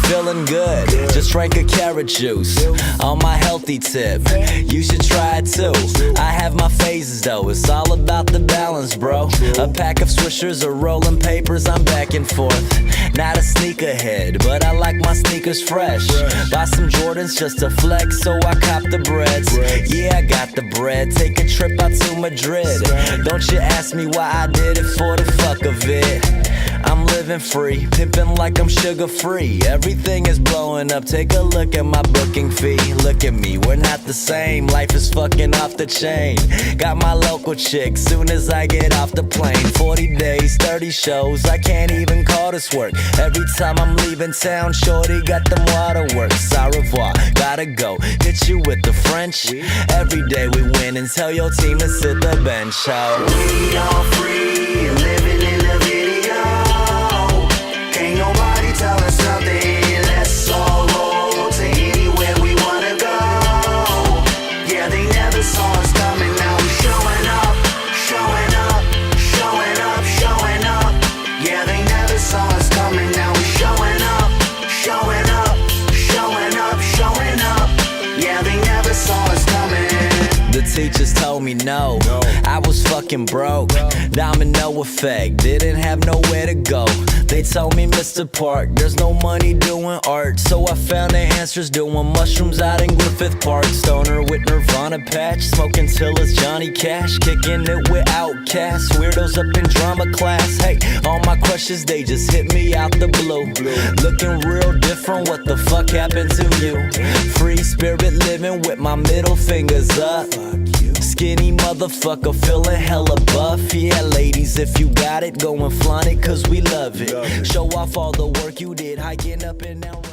feeling good. Just drank a carrot juice on my healthy tip. You should try it too. I have my phases though, it's all about the balance, bro. A pack of Swishers or rolling papers, I'm back and forth. Not a sneakerhead, but I like my sneakers fresh. Buy some Jordans just to flex, so I cop the breads. Yeah, I got the bread, take a trip out to Madrid. Don't you ask me why I did it for the fuck of it. I'm living free, pimpin' like I'm sugar free. Everything is blowing up, take a look at my booking fee. Look at me, we're not the same, life is fucking off the chain. Got my local chick, soon as I get off the plane. 40 days, 30 shows, I can't even call this work. Every time I'm leaving town, shorty got them waterworks. Au revoir, gotta go, hit you with the French. Every day we win and tell your team to sit the bench out. We all free, living in the video. Can't nobody tell us nothing. Let's all roll to anywhere we wanna go. Yeah, they never saw us coming. Now we showing up, showing up, showing up, showing up. Yeah, they never saw us coming. Now we showing up, showing up, showing up, showing up. Yeah, they never saw us coming. The teachers told me no, I was fucking broke. Domino effect, didn't have nowhere to go. They told me, Mr. Park, there's no money doing art. So I found the answers doing mushrooms out in Griffith Park. Stoner with Nirvana patch, smoking till it's Johnny Cash. Kicking it with Outkast, weirdos up in drama class. Hey, all my questions, they just hit me out the blue. Looking real different, what the fuck happened to you? Free spirit living with my middle fingers up. Skinny motherfucker feeling hella buff. Yeah, ladies, if you got it, go and flaunt it, cause we love it. Show off all the work you did, hiking up and down.